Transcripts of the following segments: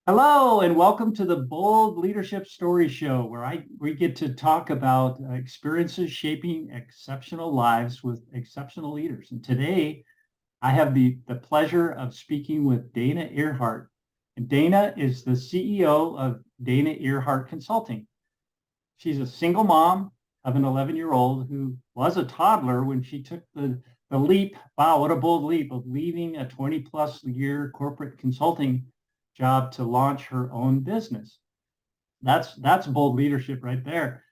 Hello and welcome to the Bold Leadership Story Show, where we get to talk about experiences shaping exceptional lives with exceptional leaders. And today I have the pleasure of speaking with Dana Earhart. And Dana is the CEO of Dana Earhart Consulting. She's a single mom of an 11-year-old who was a toddler when she took the leap. Wow, what a bold leap of leaving a 20 plus year corporate consulting job to launch her own business. That's bold leadership right there.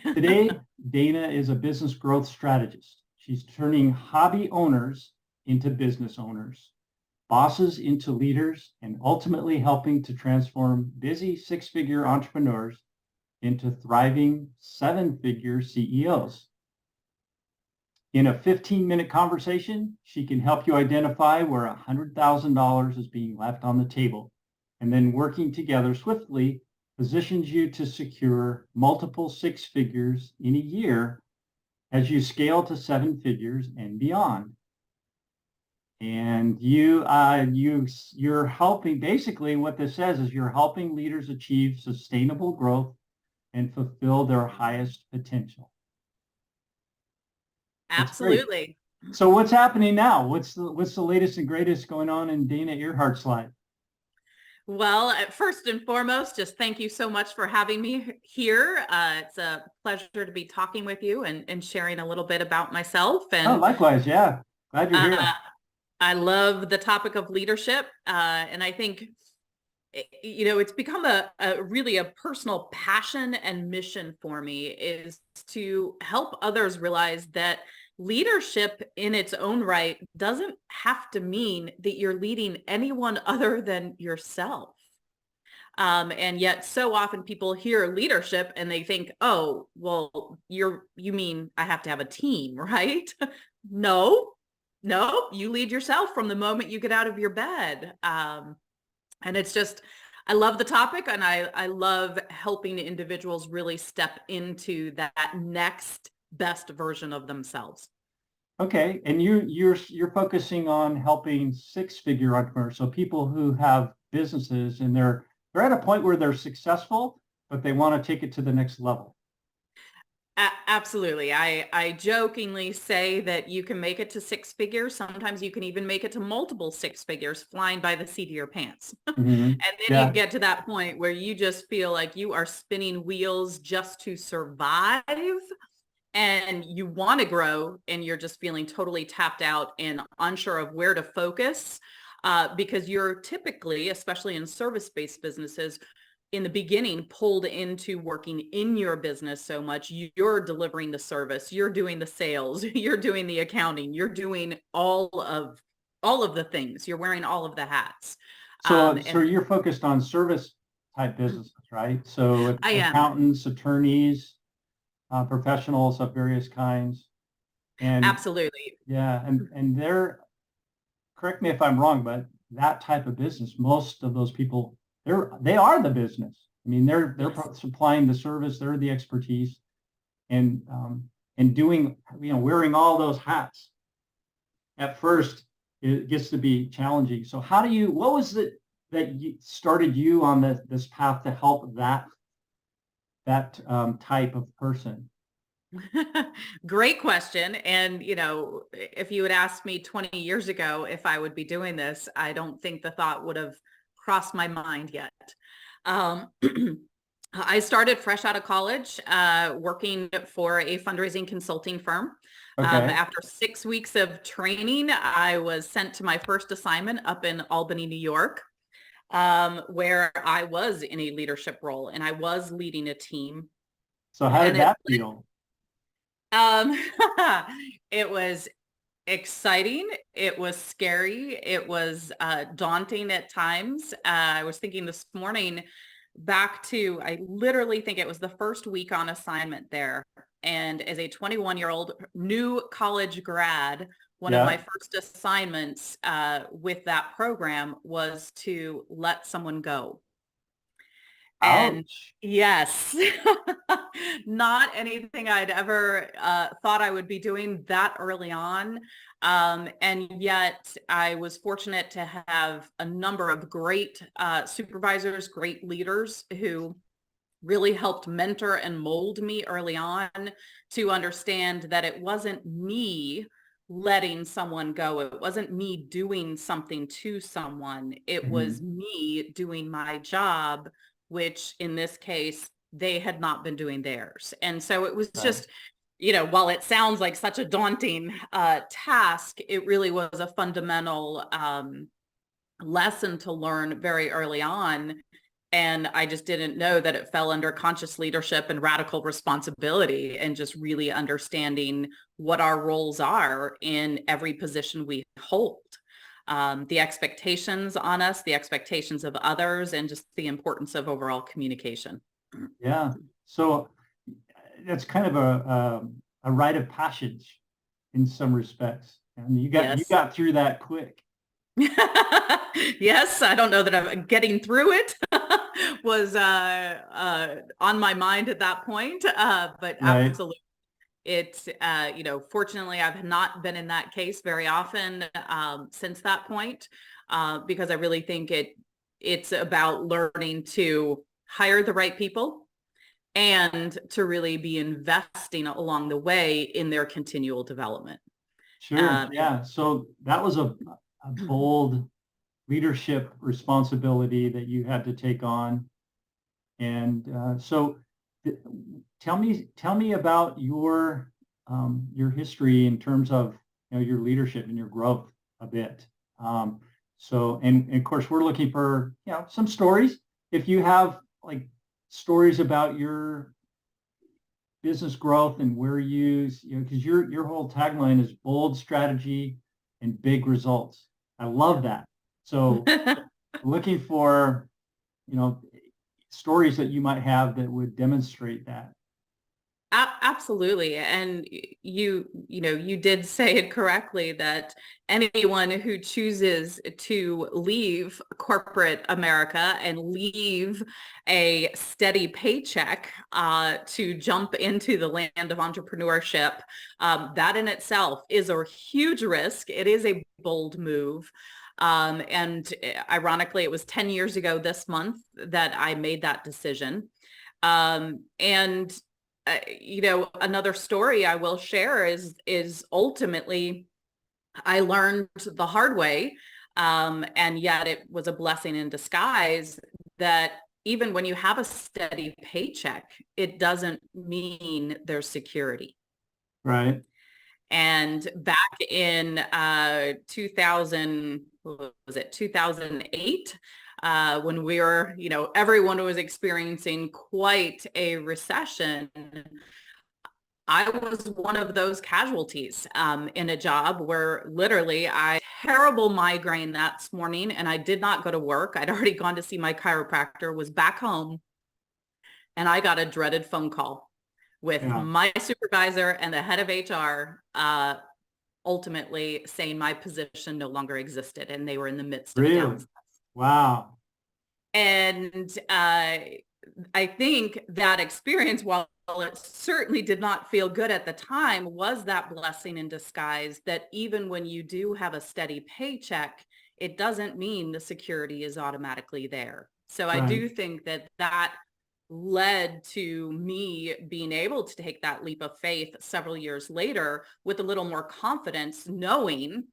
Today, Dana is a business growth strategist. She's turning hobby owners into business owners, bosses into leaders, and ultimately helping to transform busy six-figure entrepreneurs into thriving seven-figure CEOs. In a 15-minute conversation, she can help you identify where $100,000 is being left on the table, and then working together swiftly positions you to secure multiple six figures in a year as you scale to seven figures and beyond. And you're helping, basically what this says is you're helping leaders achieve sustainable growth and fulfill their highest potential. That's great. Absolutely. So what's happening now? What's the latest and greatest going on in Dana Earhart's life? Well, first and foremost, just thank you so much for having me here. It's a pleasure to be talking with you and sharing a little bit about myself. Oh, And likewise. Yeah. Glad you're here. I love the topic of leadership. And I think, it's become a really a personal passion and mission for me is to help others realize that leadership in its own right doesn't have to mean that you're leading anyone other than yourself. And yet so often people hear leadership and they think, oh, well, you mean I have to have a team, right? No, no, you lead yourself from the moment you get out of your bed. And it's just, I love the topic, and I love helping individuals really step into that next best version of themselves. Okay, and you're focusing on helping six-figure entrepreneurs, so people who have businesses and they're at a point where they're successful, but they want to take it to the next level. Absolutely. I jokingly say that you can make it to six figures. Sometimes you can even make it to multiple six figures flying by the seat of your pants. Mhm. And then you Yeah. get to that point where you just feel like you are spinning wheels just to survive, and you want to grow and you're just feeling totally tapped out and unsure of where to focus, because you're typically, especially in service-based businesses, in the beginning pulled into working in your business so much. You're delivering the service, you're doing the sales, you're doing the accounting, you're doing all of the things, you're wearing all of the hats. So And you're focused on service type businesses, right? So I am. accountants, attorneys, professionals of various kinds, and Absolutely. yeah, and they're, correct me if I'm wrong, but that type of business, most of those people, they are the business. I mean, they're Yes. supplying the service, they're the expertise, and doing, wearing all those hats. At first, it gets to be challenging. So, what was it that started you on this path to help that type of person? Great question. And, if you had asked me 20 years ago if I would be doing this, I don't think the thought would have crossed my mind yet. Um, I started fresh out of college, working for a fundraising consulting firm. Okay, After 6 weeks of training, I was sent to my first assignment up in Albany, New York, where I was in a leadership role and I was leading a team. so how did And that feel? um, it was exciting. It was scary. It was daunting at times. I was thinking this morning back to, I literally think it was the first week on assignment there. And as a 21-year-old new college grad, one of my Yeah, first assignments with that program was to let someone go. And Ouch. yes, not anything I'd ever thought I would be doing that early on. And yet I was fortunate to have a number of great supervisors, great leaders who really helped mentor and mold me early on to understand that it wasn't me letting someone go. It wasn't me doing something to someone. It was Mhm. me doing my job, which in this case, they had not been doing theirs. And so it was Right. just, while it sounds like such a daunting task, it really was a fundamental lesson to learn very early on. And I just didn't know that it fell under conscious leadership and radical responsibility, and just really understanding what our roles are in every position we hold. The expectations on us, the expectations of others, and just the importance of overall communication. Yeah. So that's kind of a rite of passage in some respects. And you Yes. got through that quick. Yes, I don't know that I'm getting through it was on my mind at that point, but Right. absolutely. It's, fortunately, I've not been in that case very often since that point, because I really think it's about learning to hire the right people and to really be investing along the way in their continual development. Sure. Um, Yeah. So that was a bold leadership responsibility that you had to take on. And so th- tell me about your history in terms of your leadership and your growth a bit. And of course we're looking for some stories. If you have like stories about your business growth and where because your whole tagline is bold strategy and big results. I love that. So looking for you know stories that you might have that would demonstrate that. Absolutely. And you did say it correctly that anyone who chooses to leave corporate America and leave a steady paycheck to jump into the land of entrepreneurship, that in itself is a huge risk. It is a bold move. And ironically, it was 10 years ago this month that I made that decision. And another story I will share is ultimately I learned the hard way, and yet it was a blessing in disguise, that even when you have a steady paycheck, it doesn't mean there's security. Right. And back in 2000, what was it, 2008, when we were, everyone was experiencing quite a recession, I was one of those casualties in a job where literally I terrible migraine that morning and I did not go to work. I'd already gone to see my chiropractor, was back home, and I got a dreaded phone call with Yeah. my supervisor and the head of HR ultimately saying my position no longer existed and they were in the midst of a Really. downsize. Wow. And I think that experience, while it certainly did not feel good at the time, was that blessing in disguise, that even when you do have a steady paycheck, it doesn't mean the security is automatically there. So I Right. do think that led to me being able to take that leap of faith several years later with a little more confidence, knowing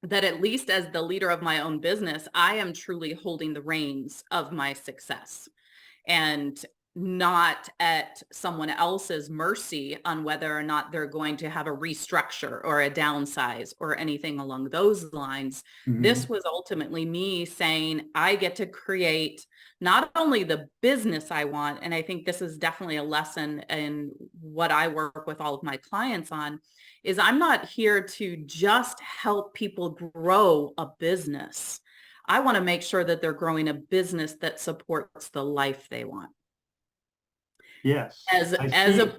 that at least as the leader of my own business, I am truly holding the reins of my success, and not at someone else's mercy on whether or not they're going to have a restructure or a downsize or anything along those lines. Mhm. This was ultimately me saying, I get to create not only the business I want, and I think this is definitely a lesson in what I work with all of my clients on, is I'm not here to just help people grow a business. I want to make sure that they're growing a business that supports the life they want. Yes. I As see. a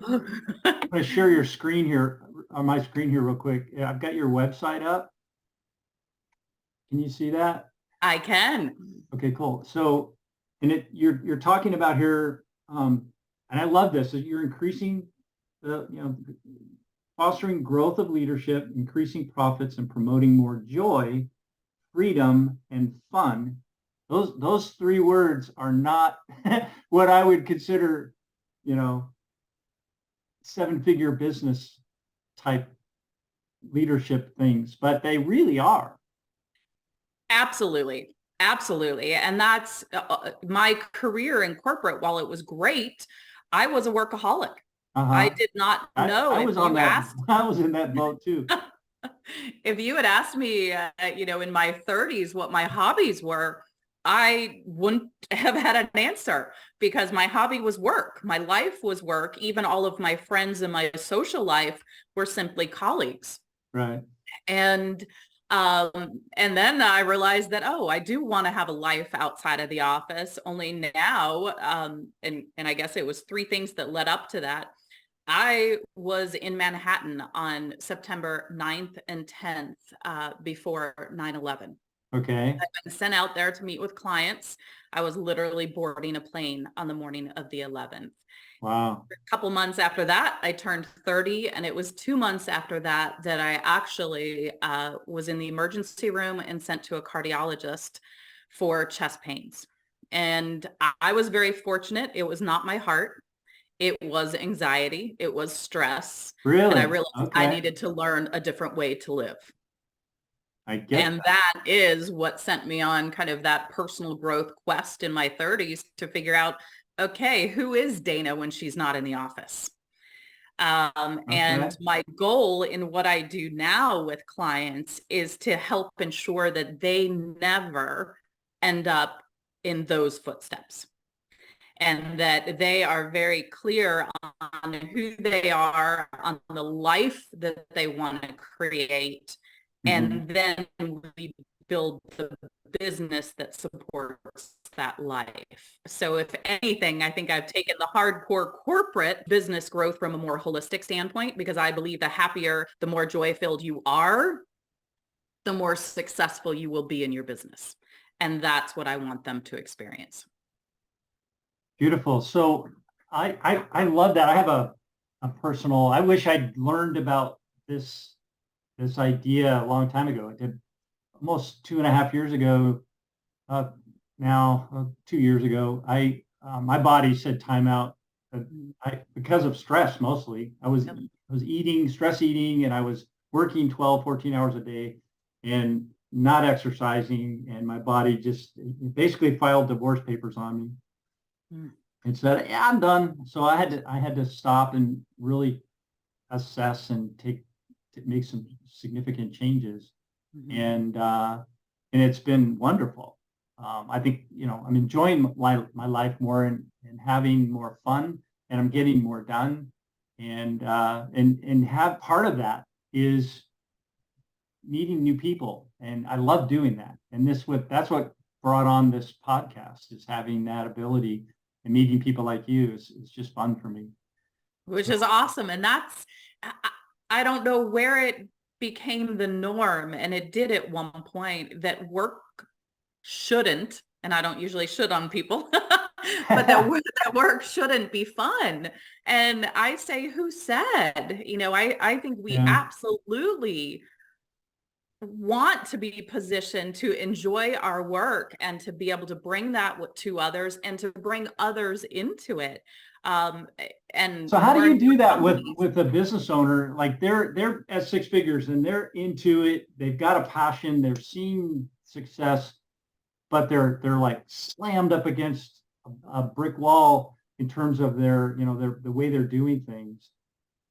I'm going to share your screen here on my screen here real quick. Yeah, I've got your website up. Can you see that? I can. Okay, cool. So And you're talking about here, and I love this, that you're increasing the, fostering growth of leadership, increasing profits, and promoting more joy, freedom, and fun. Those three words are not what I would consider, you know, seven-figure business type leadership things, but they really are. Absolutely. Absolutely. And that's my career in corporate. While it was great, I was a workaholic. I Uh-huh. did not I know if was on you that. asked I was in that boat too. if you had asked me, in my 30s, what my hobbies were, I wouldn't have had an answer because my hobby was work. My life was work. Even all of my friends in my social life were simply colleagues. Right. And and then I realized that, oh, I do want to have a life outside of the office. Only now, and I guess it was three things that led up to that. I was in Manhattan on September 9th and 10th before 9/11. Okay. I've been sent out there to meet with clients. I was literally boarding a plane on the morning of the 11th. Wow. A couple months after that, I turned 30, and it was 2 months after that that I actually was in the emergency room and sent to a cardiologist for chest pains. And I was very fortunate. It was not my heart. It was anxiety. It was stress. And I Really? realized I Okay. needed to learn a different way to live. I get And that. that is what sent me on kind of that personal growth quest in my 30s to figure out, okay, who is Dana when she's not in the office? Okay. And my goal in what I do now with clients is to help ensure that they never end up in those footsteps and that they are very clear on who they are, on the life that they want to create. Mm-hmm. And then we build the business that supports that life. So if anything, I think I've taken the hardcore corporate business growth from a more holistic standpoint, because I believe the happier, the more joy filled you are, the more successful you will be in your business. And that's what I want them to experience. Beautiful. So I love that. I have a personal, I wish I'd learned about this idea a long time ago. I did almost 2.5 years ago, uh, now 2 years ago, my body said time out. Because of stress mostly. Yep. I was eating, stress eating, and I was working 12, 14 hours a day and not exercising, and my body just basically filed divorce papers on me Mm. and said, "Yeah, I'm done." So I had to stop and really assess and to make some significant changes, Mhm. and it's been wonderful. I think I'm enjoying my life more and having more fun, and I'm getting more done, and have part of that is meeting new people, and I love doing that. And that's what brought on this podcast, is having that ability, and meeting people like you is just fun for me. Which So is awesome. And I don't know where it became the norm. And it did at one point that work shouldn't, and I don't usually should on people, but that work shouldn't be fun. And I say, who said? I think we yeah. absolutely want to be positioned to enjoy our work and to be able to bring that to others and to bring others into it. Um, and So how do more and you do more that companies. with a business owner? Like they're at six figures and they're into it. They've got a passion. They're seeing success, but they're like slammed up against a brick wall in terms of the way they're doing things,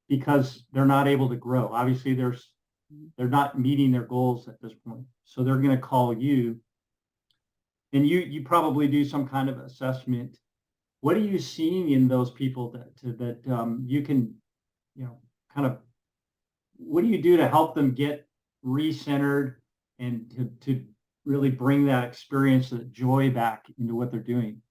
because they're not able to grow. Obviously, they're not meeting their goals at this point. So they're going to call you, and you probably do some kind of assessment. What are you seeing in those people that you can, kind of, what do you do to help them get recentered and to really bring that experience, that joy back into what they're doing?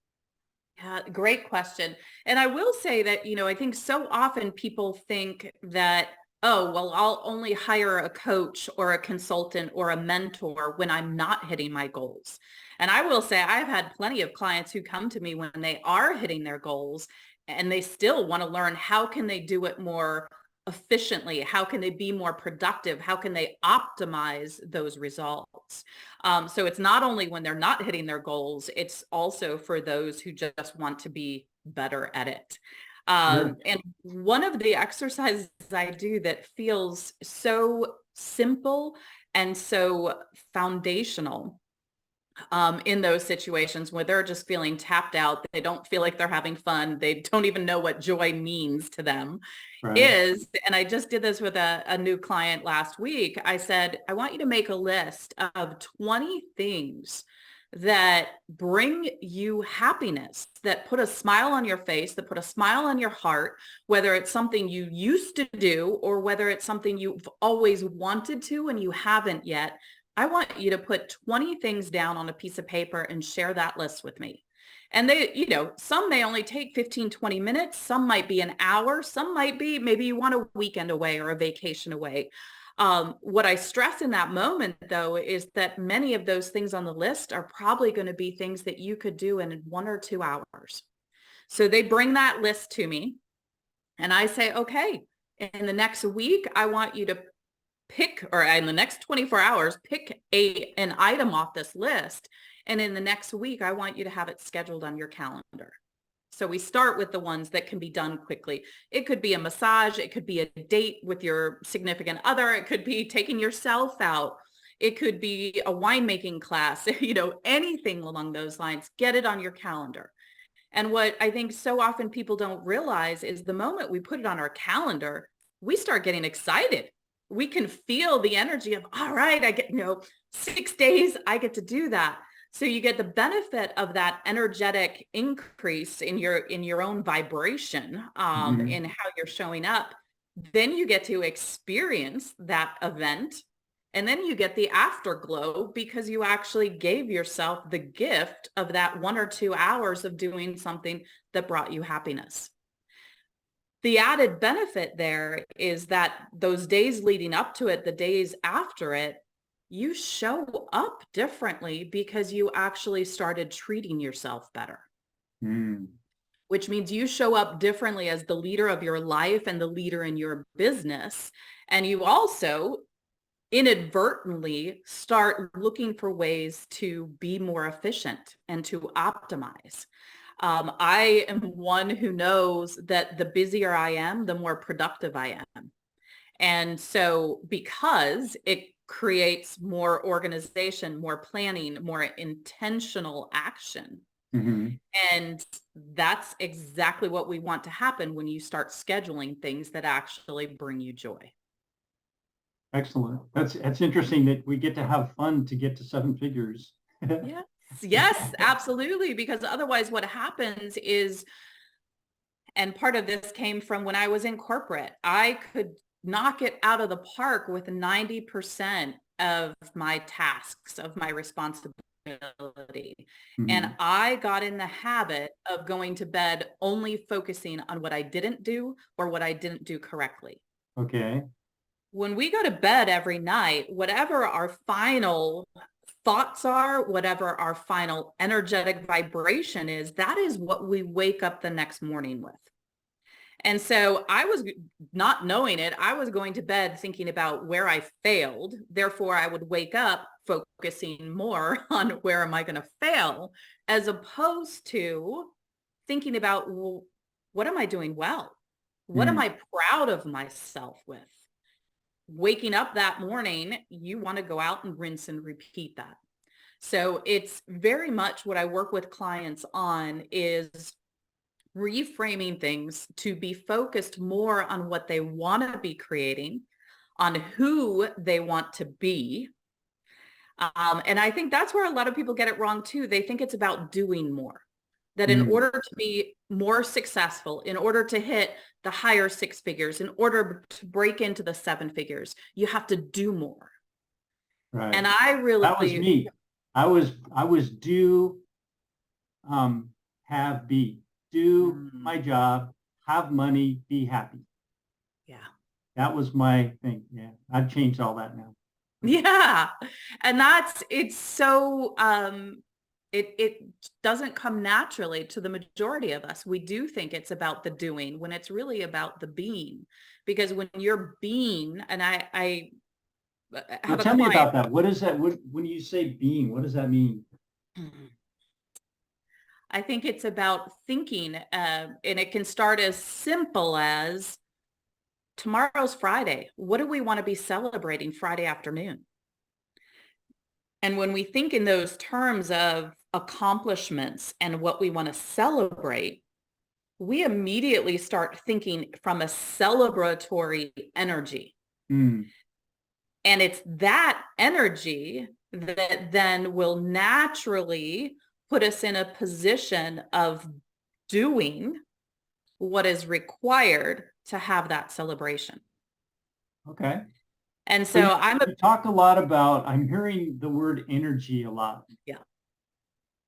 Yeah, great question. And I will say that, I think so often people think that, oh, well, I'll only hire a coach or a consultant or a mentor when I'm not hitting my goals. And I will say I've had plenty of clients who come to me when they are hitting their goals and they still want to learn how can they do it more efficiently? How can they be more productive? How can they optimize those results? So it's not only when they're not hitting their goals, it's also for those who just want to be better at it. Sure. And one of the exercises I do that feels so simple and so foundational in those situations where they're just feeling tapped out, they don't feel like they're having fun, they don't even know what joy means to them, Right. is, and I just did this with a new client last week, I said, I want you to make a list of 20 things that bring you happiness, that put a smile on your face, that put a smile on your heart, whether it's something you used to do or whether it's something you've always wanted to and you haven't yet. I want you to put 20 things down on a piece of paper and share that list with me. And they, some may only take 15, 20 minutes. Some might be an hour. Some might be, maybe you want a weekend away or a vacation away. What I stress in that moment, though, is that many of those things on the list are probably going to be things that you could do in 1 or 2 hours. So they bring that list to me and I say, okay, in the next week, I want you to pick, or in the next 24 hours, pick an item off this list. And in the next week, I want you to have it scheduled on your calendar. So we start with the ones that can be done quickly. It could be a massage. It could be a date with your significant other. It could be taking yourself out. It could be a winemaking class, anything along those lines. Get it on your calendar. And what I think so often people don't realize is the moment we put it on our calendar, we start getting excited. We can feel the energy of, all right, I get, 6 days, I get to do that. So you get the benefit of that energetic increase in your own vibration, Mhm. in how you're showing up. Then you get to experience that event. And then you get the afterglow because you actually gave yourself the gift of that 1 or 2 hours of doing something that brought you happiness. The added benefit there is that those days leading up to it, the days after it, you show up differently because you actually started treating yourself better, Mm. which means you show up differently as the leader of your life and the leader in your business. And you also inadvertently start looking for ways to be more efficient and to optimize. I am one who knows that the busier I am, the more productive I am. And so because it creates more organization, more planning, more intentional action. Mhm. And that's exactly what we want to happen when you start scheduling things that actually bring you joy. Excellent. That's interesting that we get to have fun to get to 7 figures. Yes, yes, absolutely. Because otherwise what happens is, and part of this came from when I was in corporate, I could knock it out of the park with 90% of my tasks, of my responsibility. And Mhm. I got in the habit of going to bed only focusing on what I didn't do or what I didn't do correctly. Okay. When we go to bed every night, whatever our final thoughts are, whatever our final energetic vibration is, that is what we wake up the next morning with. And so I was not knowing it. I was going to bed thinking about where I failed. Therefore, I would wake up focusing more on where am I going to fail, as opposed to thinking about, well, what am I doing well? What am Mm. I proud of myself with? Waking up that morning, you want to go out and rinse and repeat that. So it's very much what I work with clients on is reframing things to be focused more on what they want to be creating, on who they want to be. And I think that's where a lot of people get it wrong too. They think it's about doing more. That in Mm. order to be more successful, in order to hit the higher 6 figures, in order to break into the 7 figures, you have to do more. Right. And I That was really, me. I was do, have, be. Do mm, my job, have money, be happy. yeah. That was my thing. Yeah. I've changed all that now. Yeah. And it's so, it doesn't come naturally to the majority of us. We do think it's about the doing when it's really about the being. Because when you're being, and I So have a tell me client. about that. What is that? When you say being, what does that mean? I think it's about thinking, and it can start as simple as tomorrow's Friday. What do we want to be celebrating Friday afternoon? And when we think in those terms of accomplishments and what we want to celebrate, we immediately start thinking from a celebratory energy. Hmm. And it's that energy that then will naturally put us in a position of doing what is required to have that celebration. Okay. And So so you talk a lot about, I'm hearing the word energy a lot. yeah,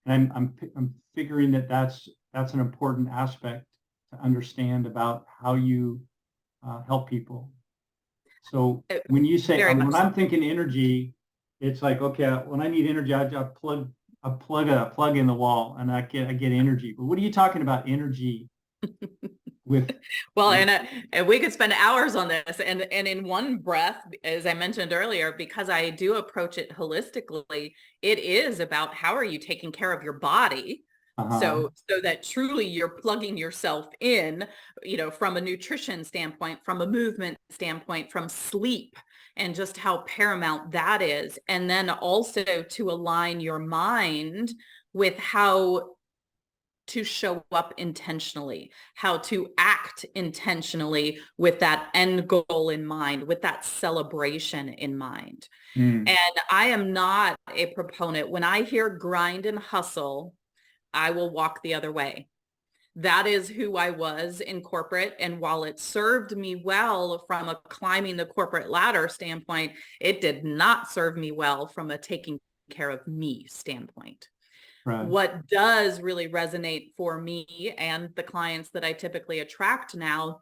And I'm figuring that that's an important aspect to understand about how you help people. So when you say, very when much so. I'm thinking energy, it's like, okay, when I need energy, I plug in the wall and I get energy. But what are you talking about energy with? Well, and we could spend hours on this, and in one breath, as I mentioned earlier, because I do approach it holistically, it is about how are you taking care of your body, Uh-huh. so that truly you're plugging yourself in, from a nutrition standpoint, from a movement standpoint, from sleep, and just how paramount that is, and then also to align your mind with how to show up intentionally, how to act intentionally with that end goal in mind, with that celebration in mind. Mm. And I am not a proponent. When I hear grind and hustle, I will walk the other way. That is who I was in corporate. And while it served me well from a climbing the corporate ladder standpoint, it did not serve me well from a taking care of me standpoint. Right. What does really resonate for me and the clients that I typically attract now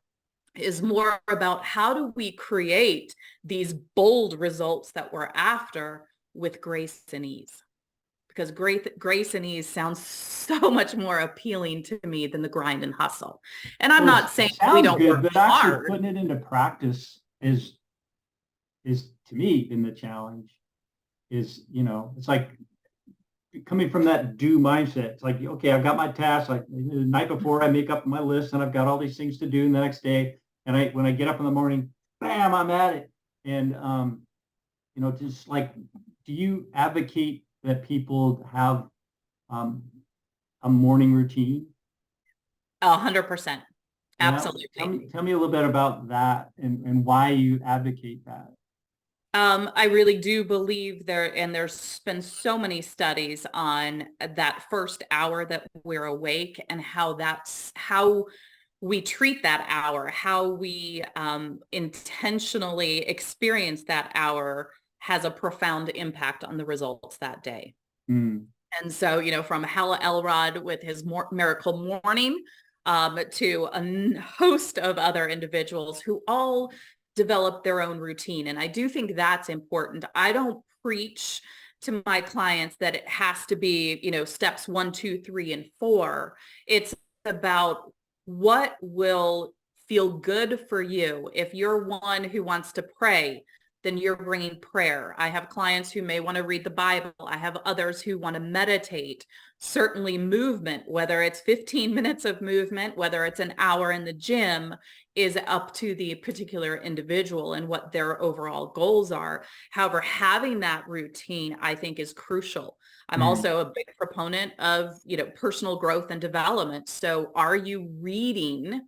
is more about how do we create these bold results that we're after with grace and ease? Because grace and ease sounds so much more appealing to me than the grind and hustle. And I'm Well, not it saying we sounds don't good, work but actually hard. putting it into practice is to me been the challenge. Is, it's like coming from that do mindset. It's like, okay, I've got my tasks. Like the night before, I make up my list, and I've got all these things to do the next day. And when I get up in the morning, bam, I'm at it. And just like, do you advocate that people have um, a morning routine? 100%. Yeah. Tell Absolutely. me, tell me a little bit about that and why you advocate that. I really do believe and there's been so many studies on that first hour that we're awake and how we treat that hour, how we intentionally experience that hour has a profound impact on the results that day. Mm. And so, from Hal Elrod with his Miracle Morning, to a host of other individuals who all develop their own routine. And I do think that's important. I don't preach to my clients that it has to be, steps 1, 2, 3, and 4. It's about what will feel good for you. If you're one who wants to pray, then you're bringing prayer. I have clients who may want to read the Bible. I have others who want to meditate. Certainly movement, whether it's 15 minutes of movement, whether it's an hour in the gym, is up to the particular individual and what their overall goals are. However, having that routine, I think, is crucial. I'm Mm. also a big proponent of, personal growth and development. So are you reading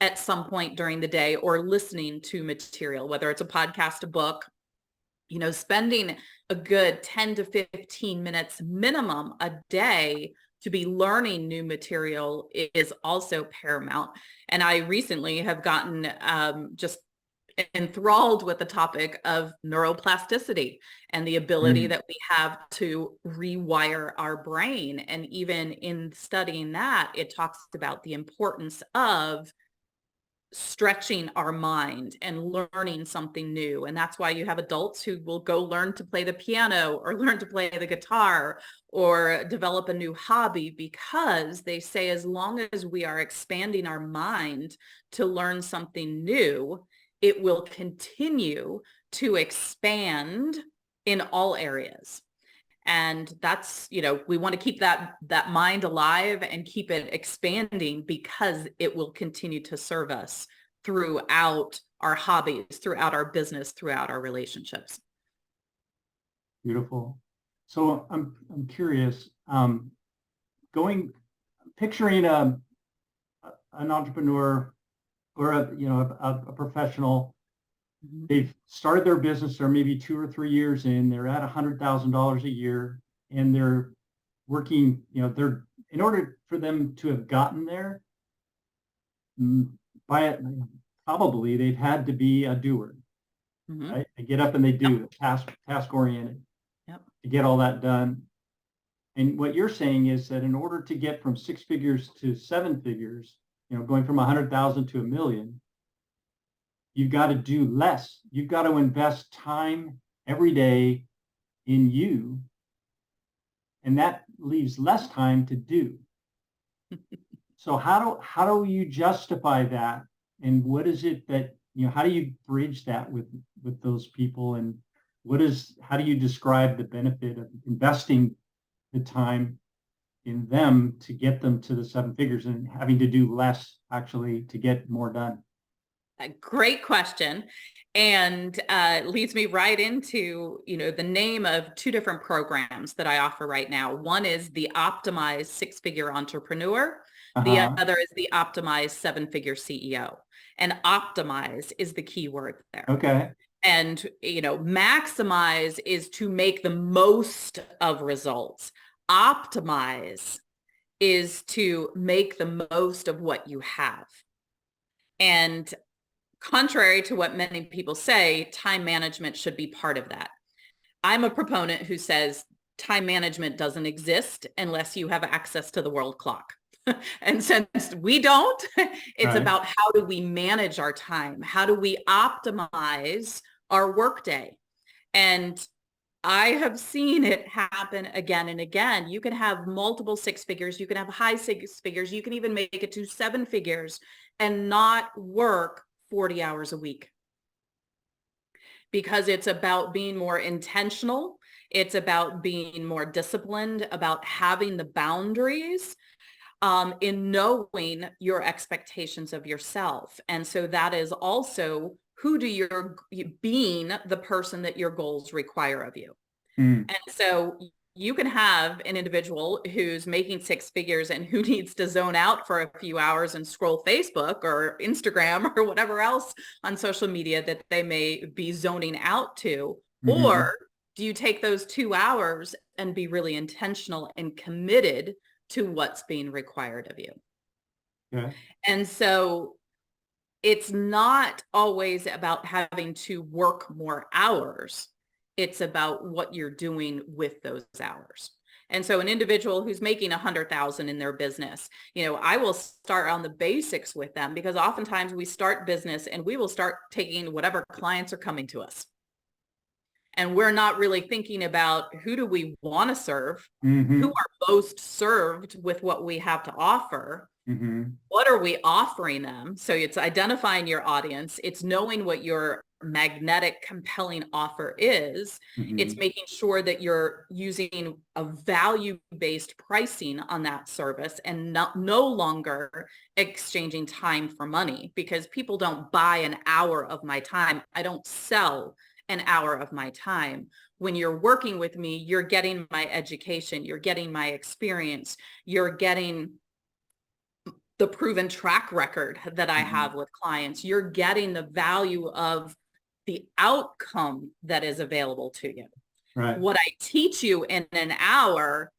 at some point during the day or listening to material, whether it's a podcast, a book, spending a good 10 to 15 minutes minimum a day to be learning new material is also paramount. And I recently have gotten just enthralled with the topic of neuroplasticity and the ability Mm. that we have to rewire our brain. And even in studying that, it talks about the importance of stretching our mind and learning something new. And that's why you have adults who will go learn to play the piano or learn to play the guitar or develop a new hobby, because they say as long as we are expanding our mind to learn something new, it will continue to expand in all areas. And that's, we want to keep that mind alive and keep it expanding, because it will continue to serve us throughout our hobbies, throughout our business, throughout our relationships. Beautiful. So I'm curious, picturing an entrepreneur or a professional. They've started their business, they're maybe 2 or 3 years in, they're at $100,000 a year, and they're working, they're, in order for them to have gotten there, probably they've had to be a doer, right? They get up and they do, task oriented, to get all that done. And what you're saying is that in order to get from 6 figures to 7 figures, going from 100,000 to 1 million, you've got to do less. You've got to invest time every day in you, and that leaves less time to do. So how do you justify that? And what is it that, how do you bridge that with those people? And how do you describe the benefit of investing the time in them to get them to the 7 figures and having to do less actually to get more done? A great question. And leads me right into, the name of 2 different programs that I offer right now. One is the Optimized 6-Figure Entrepreneur. The other is the Optimized 7-Figure CEO. And optimize is the key word there. Okay. And, maximize is to make the most of results. Optimize is to make the most of what you have. And contrary to what many people say, time management should be part of that. I'm a proponent who says time management doesn't exist unless you have access to the world clock. And since we don't, it's about how do we manage our time? How do we optimize our workday? And I have seen it happen again and again. You can have multiple 6 figures. You can have high 6 figures. You can even make it to 7 figures and not work 40 hours a week, because it's about being more intentional. It's about being more disciplined, about having the boundaries, in knowing your expectations of yourself. And so that is also being the person that your goals require of you. And so you can have an individual who's making 6 figures and who needs to zone out for a few hours and scroll Facebook or Instagram or whatever else on social media that they may be zoning out to. Or do you take those 2 hours and be really intentional and committed to what's being required of you? Yeah. And so it's not always about having to work more hours. It's about what you're doing with those hours. And so an individual who's making 100,000 in their business, I will start on the basics with them, because oftentimes we start business and we will start taking whatever clients are coming to us. And we're not really thinking about who do we want to serve, who are most served with what we have to offer. What are we offering them? So it's identifying your audience. It's knowing what your magnetic, compelling offer is. It's making sure that you're using a value-based pricing on that service and no longer exchanging time for money, because people don't buy an hour of my time. I don't sell an hour of my time. When you're working with me, you're getting my education, you're getting my experience, you're getting the proven track record that I have with clients. You're getting the value of the outcome that is available to you. What I teach you in an hour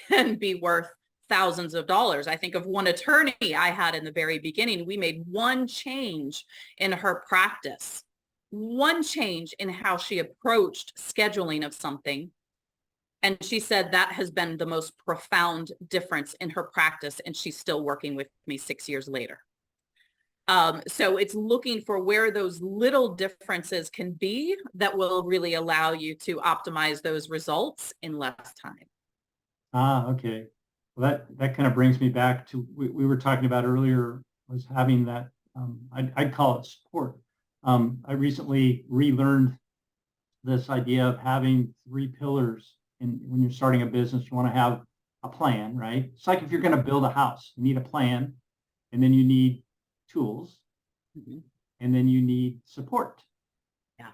can be worth thousands of dollars. I think of one attorney I had in the very beginning. We made one change in her practice, one change in how she approached scheduling of something. And she said that has been the most profound difference in her practice. And she's still working with me 6 years later. So it's looking for where those little differences can be that will really allow you to optimize those results in less time. Okay. Well, that kind of brings me back to we were talking about earlier was having that I'd call it support. I recently relearned this idea of having three pillars. And when you're starting a business, you want to have a plan, right? It's like if you're going to build a house, you need a plan, and then you need tools, Mhm. and then you need support, Yeah,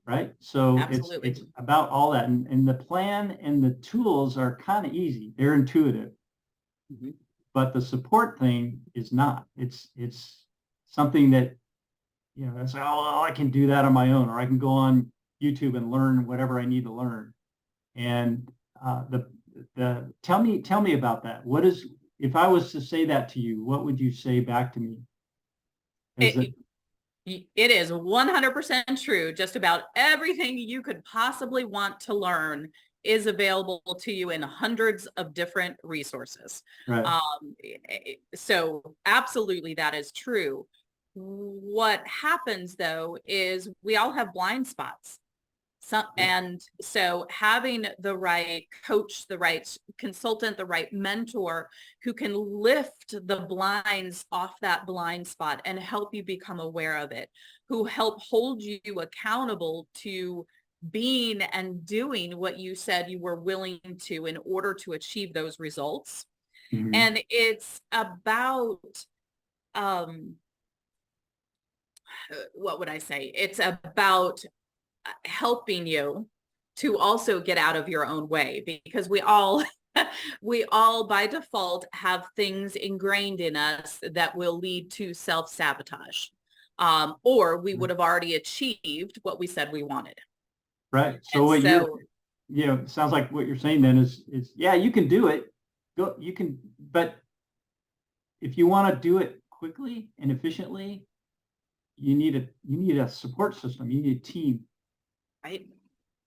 right? So absolutely. it's about all that. And the plan and the tools are kind of easy. They're intuitive, Mhm. but the support thing is not. It's something that, it's like, oh, I can do that on my own, or I can go on YouTube and learn whatever I need to learn. And tell me about that. What is, if I was to say that to you, what would you say back to me? Is it It, it is 100% true. Just about everything you could possibly want to learn is available to you in hundreds of different resources. right? So absolutely that is true. What happens though is we all have blind spots. And so having the right coach, the right consultant, the right mentor who can lift the blinds off that blind spot and help you become aware of it, who help hold you accountable to being and doing what you said you were willing to in order to achieve those results. Mhm. And it's about, what would I say? It's about helping you to also get out of your own way, because we all we all by default have things ingrained in us that will lead to self-sabotage, or we would have already achieved what we said we wanted. Right. So And what you're, so it sounds like what you're saying then is yeah, you can do it. Go, you can, but if you want to do it quickly and efficiently, you need a support system. You need a team right.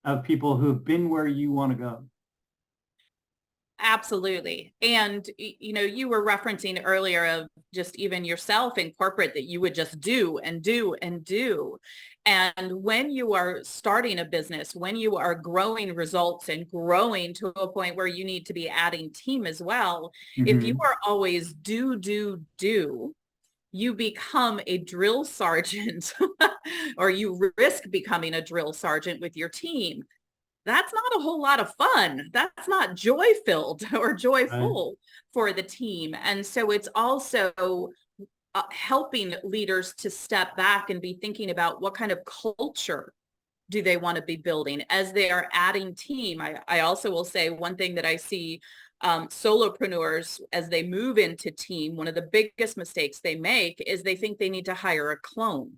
of people who have been where you want to go. Absolutely. And, you were referencing earlier of just even yourself in corporate that you would just do and do and do. And when you are starting a business, when you are growing results and growing to a point where you need to be adding team as well, if you Hmm. are always do, you become a drill sergeant or you risk becoming a drill sergeant with your team. That's not a whole lot of fun. That's not joy filled or Right. joyful for the team. And so it's also helping leaders to step back and be thinking about what kind of culture do they want to be building as they are adding team. I also will say one thing that I see solopreneurs as they move into team, one of the biggest mistakes they make is they think they need to hire a clone.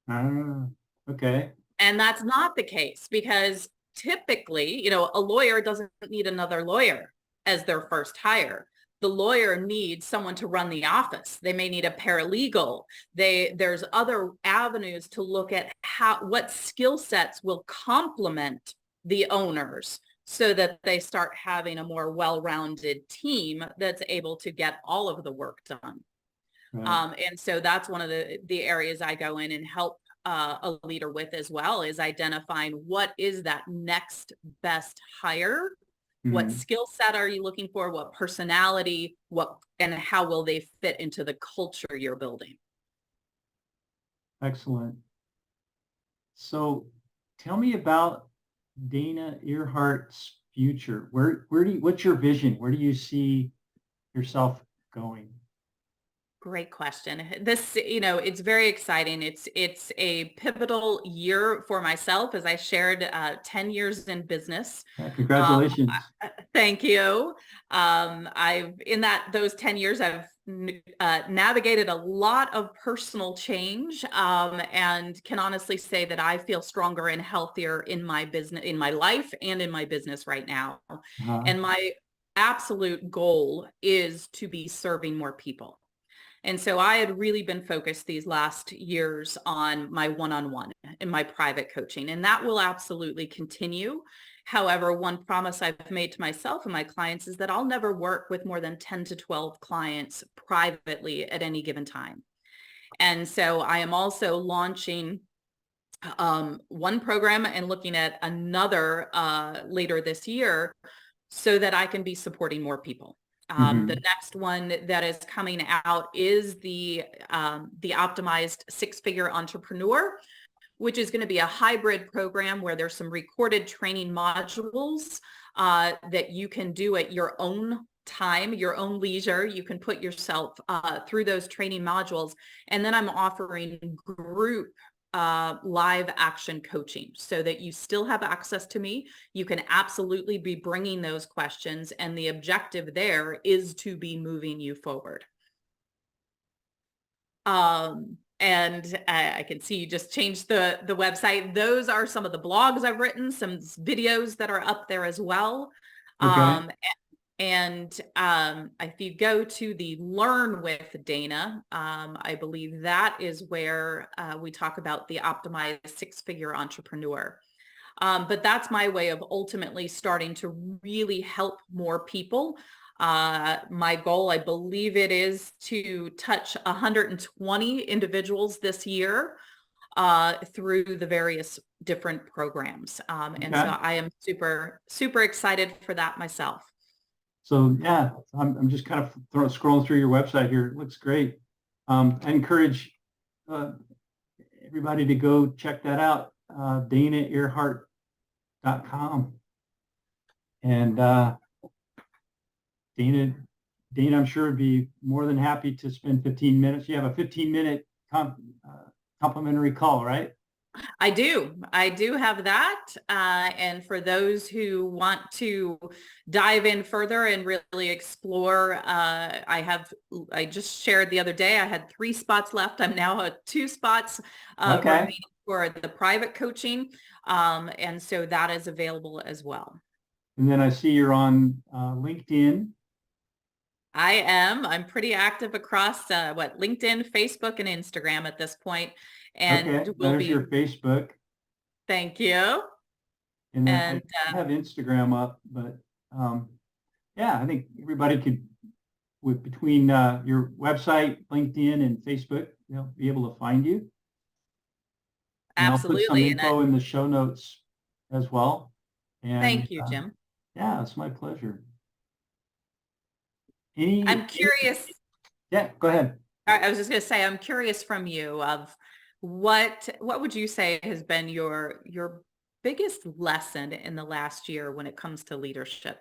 Ah, okay. And that's not the case, because typically, a lawyer doesn't need another lawyer as their first hire. The lawyer needs someone to run the office. They may need a paralegal. There's other avenues to look at what skill sets will complement the owners so that they start having a more well-rounded team that's able to get all of the work done. Right. And so that's one of the areas I go in and help a leader with as well, is identifying what is that next best hire. What Mhm. skill set are you looking for? What personality? And how will they fit into the culture you're building? Excellent. So tell me about Dana Earhart's future. What's your vision? Where do you see yourself going? Great question. This, it's very exciting. It's a pivotal year for myself, as I shared 10 years in business. Um, Congratulations. Thank you. I've in those 10 years, I've navigated a lot of personal change, and can honestly say that I feel stronger and healthier in my business, in my life, and in my business right now. Uh-huh. And my absolute goal is to be serving more people. And so I had really been focused these last years on my one-on-one and my private coaching, and that will absolutely continue. However, one promise I've made to myself and my clients is that I'll never work with more than 10 to 12 clients privately at any given time. And so I am also launching one program and looking at another later this year so that I can be supporting more people. The Mhm. next one that is coming out is the optimized six-figure entrepreneur, which is going to be a hybrid program where there's some recorded training modules that you can do at your own time, your own leisure. You can put yourself through those training modules. And then I'm offering group live action coaching so that you still have access to me. You can absolutely be bringing those questions. And the objective there is to be moving you forward. And I can see you just changed the website. Those are some of the blogs I've written, some videos that are up there as well. Okay. If you go to the Learn with Dana, I believe that is where we talk about the optimized six-figure entrepreneur. But that's my way of ultimately starting to really help more people. My goal, I believe it is to touch 120 individuals this year through the various different programs. And so Okay. I am super, super excited for that myself. So yeah, I'm just kind of scrolling through your website here. It looks great. I encourage uh, everybody to go check that out. DanaEarhart.com. And Dana, Dana, I'm sure would be more than happy to spend 15 minutes. You have a 15-minute complimentary call, right? I do have that. And for those who want to dive in further and really explore, I just shared the other day, I had 3 spots left. I'm now at 2 spots Okay. remaining for the private coaching. And so that is available as well. And then I see you're on LinkedIn. I am. I'm pretty active across LinkedIn, Facebook, and Instagram at this point, Okay. and will There's your be. Facebook. Thank you. And then I And have Instagram up, but yeah, I think everybody could, with between your website, LinkedIn, and Facebook, be able to find you. And I'll put some absolutely. info in the show notes as well. And Thank you, Jim. yeah, it's my pleasure. I'm Any, curious. yeah, go ahead. I was just going to say, I'm curious from you of what would you say has been your biggest lesson in the last year when it comes to leadership?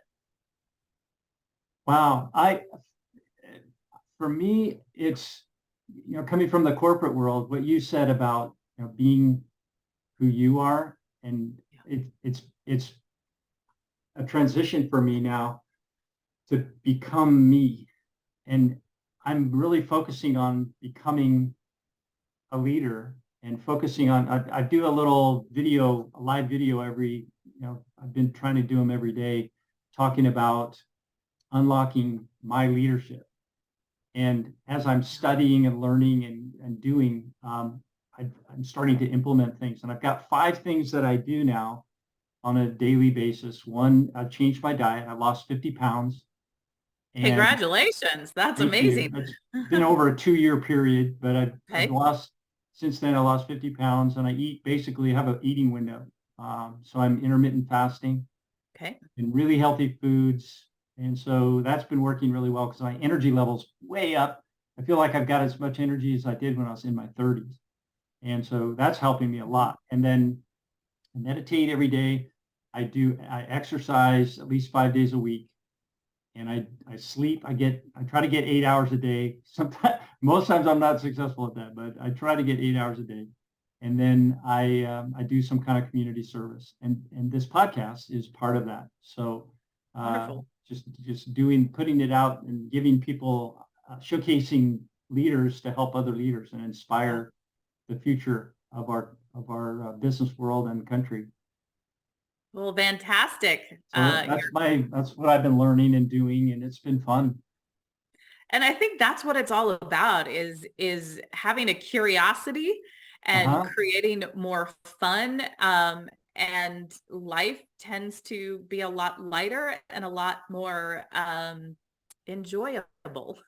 Wow. For me, it's, coming from the corporate world, what you said about, being who you are, and it's a transition for me now to become me. And I'm really focusing on becoming a leader and focusing on, I do a little video, a live video I've been trying to do them every day, talking about unlocking my leadership. And as I'm studying and learning and doing, I'm starting to implement things. And I've got 5 things that I do now on a daily basis. One, I've changed my diet. I lost 50 pounds. And Congratulations. That's thank you. amazing. It's been over a 2-year period, but I've Okay. lost, since then I lost 50 pounds, and I basically have an eating window. So I'm intermittent fasting Okay. and really healthy foods. And so that's been working really well because my energy level's way up. I feel like I've got as much energy as I did when I was in my 30s. And so that's helping me a lot. And then I meditate every day. I exercise at least 5 days a week. And I sleep. I try to get 8 hours a day. Sometimes, most times I'm not successful at that, but I try to get 8 hours a day. And then I do some kind of community service, and this podcast is part of that. So Wonderful. just putting it out and giving people, showcasing leaders to help other leaders and Yeah. inspire the future of our business world and country. Well, fantastic. So that's what I've been learning and doing, and it's been fun. And I think that's what it's all about is having a curiosity and Uh-huh. creating more fun. And life tends to be a lot lighter and a lot more enjoyable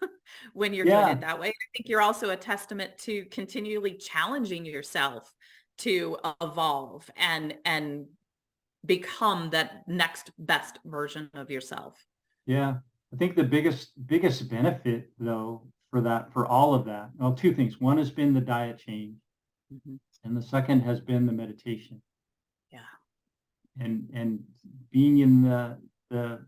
when you're doing Yeah. it that way. I think you're also a testament to continually challenging yourself to evolve and become that next best version of yourself. Yeah. I think the biggest benefit though for all of that, well, two things. One has been the diet change, Mhm. and the second has been the meditation. Yeah. And being in the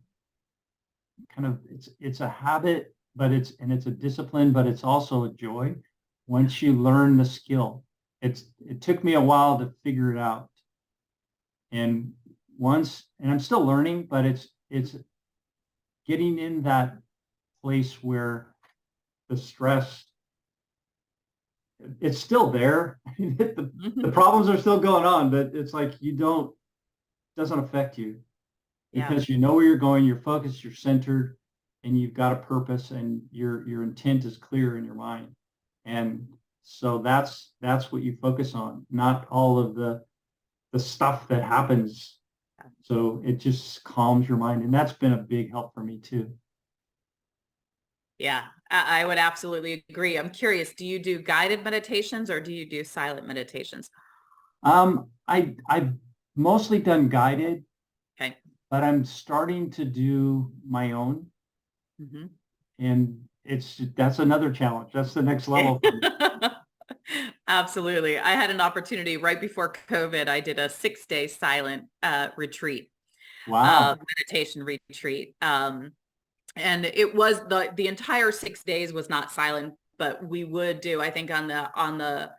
kind of it's a habit, but it's a discipline, but it's also a joy once you learn the skill. It took me a while to figure it out. And and I'm still learning, but it's getting in that place where the stress, it's still there. The Mhm. problems are still going on, but it's like doesn't affect you Yeah. because you know where you're going, you're focused, you're centered, and you've got a purpose, and your intent is clear in your mind. And so that's what you focus on, not all of the stuff that happens. So it just calms your mind, and that's been a big help for me too. Yeah, I would absolutely agree. I'm curious, do you do guided meditations or do you do silent meditations? I've mostly done guided, Okay. but I'm starting to do my own, Mhm. and that's another challenge. That's the next level for me. Absolutely. I had an opportunity right before COVID. I did a 6-day silent retreat, Wow. meditation retreat. And it was the entire 6 days was not silent, but we would do, I think on the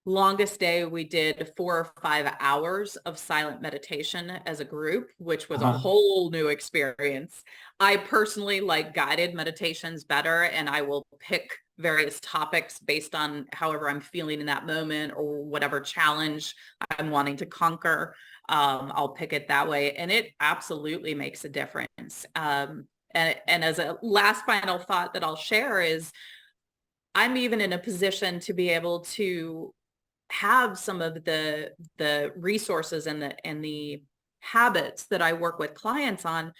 longest day, we did 4 or 5 hours of silent meditation as a group, which was a Uh-huh. whole new experience. I personally like guided meditations better, and I will pick various topics based on however I'm feeling in that moment or whatever challenge I'm wanting to conquer. I'll pick it that way, and it absolutely makes a difference. And as a last final thought that I'll share is I'm even in a position to be able to have some of the resources and the habits that I work with clients on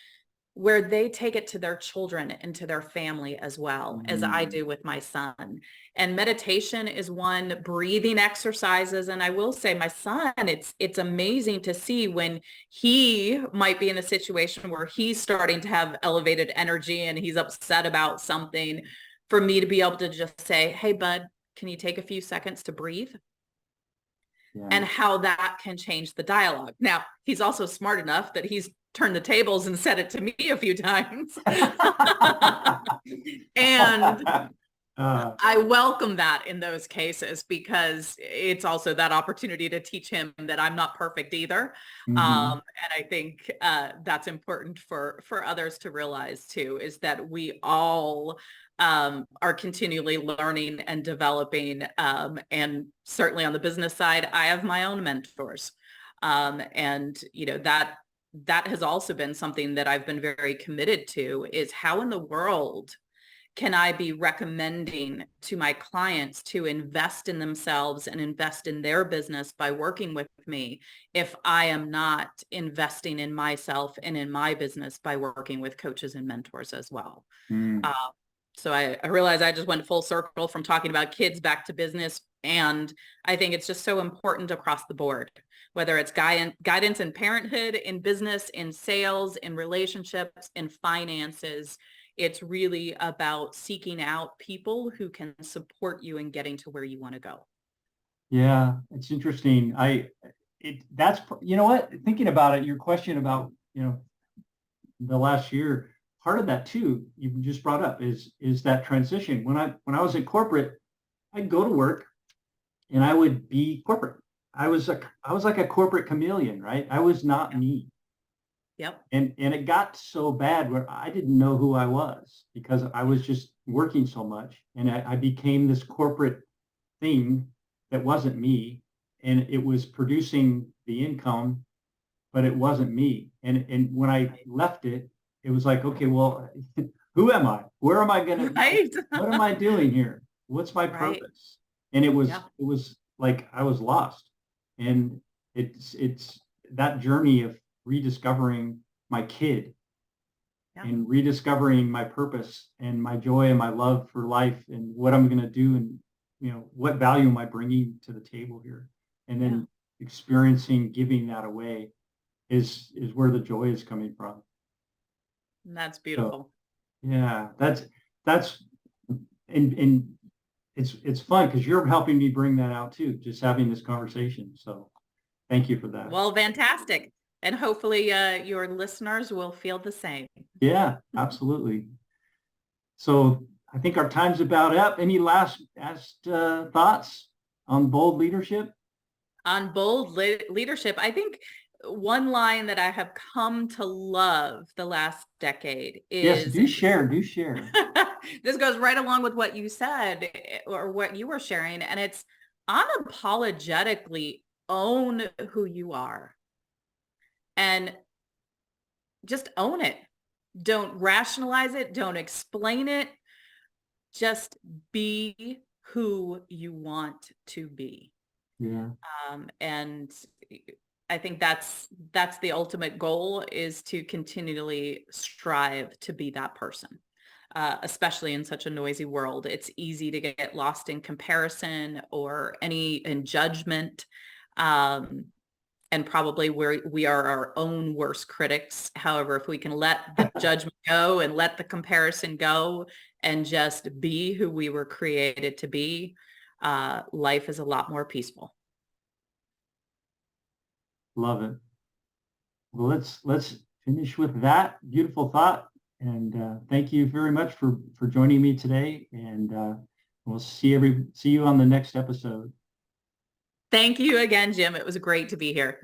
where they take it to their children and to their family as well as I Mm. do with my son. And meditation is one, breathing exercises. And I will say my son, it's amazing to see when he might be in a situation where he's starting to have elevated energy and he's upset about something, for me to be able to just say, hey, bud, can you take a few seconds to breathe? Yeah. And how that can change the dialogue. Now, he's also smart enough that he's turned the tables and said it to me a few times. And uh, I welcome that in those cases because it's also that opportunity to teach him that I'm not perfect either. mhm. And I think that's important for others to realize too, is that we all are continually learning and developing. And certainly on the business side, I have my own mentors. And that has also been something that I've been very committed to, is how in the world can I be recommending to my clients to invest in themselves and invest in their business by working with me if I am not investing in myself and in my business by working with coaches and mentors as well? Mm. Uh, so I realize I just went full circle from talking about kids back to business. And I think it's just so important across the board, whether it's guidance in parenthood, in business, in sales, in relationships, in finances. It's really about seeking out people who can support you in getting to where you want to go. Yeah, it's interesting. That's, you know what, thinking about it, your question about, the last year, part of that too, you just brought up is that transition. When I was in corporate, I'd go to work and I would be corporate. I was like a corporate chameleon, right? I was not Yeah. me. Yep. And it got so bad where I didn't know who I was because I was just working so much, and I became this corporate thing that wasn't me, and it was producing the income, but it wasn't me. And when I Right. left it, it was like, okay, well, who am I? Where am I gonna? Right. What am I doing here? What's my Right. purpose? And Yeah. it was like I was lost. And it's that journey of rediscovering my kid and rediscovering my purpose and my joy and my love for life and what I'm going to do and, what value am I bringing to the table here? And then experiencing giving that away is where the joy is coming from. And that's beautiful. So, yeah, that's and it's fun because you're helping me bring that out too, just having this conversation. So thank you for that. Well, fantastic. And hopefully your listeners will feel the same. Yeah, absolutely. So I think our time's about up. Any last thoughts on bold leadership? On bold leadership, I think one line that I have come to love the last decade is— Yes, do share. This goes right along with what you said or what you were sharing, and it's unapologetically own who you are and just own it. Don't rationalize it. Don't explain it. Just be who you want to be. Yeah. And I think that's the ultimate goal, is to continually strive to be that person, especially in such a noisy world. It's easy to get lost in comparison or in judgment. And probably we are our own worst critics. However, if we can let the judgment go and let the comparison go and just be who we were created to be, life is a lot more peaceful. Love it. Well, let's finish with that beautiful thought. And thank you very much for joining me today. And we'll see you on the next episode. Thank you again, Jim. It was great to be here.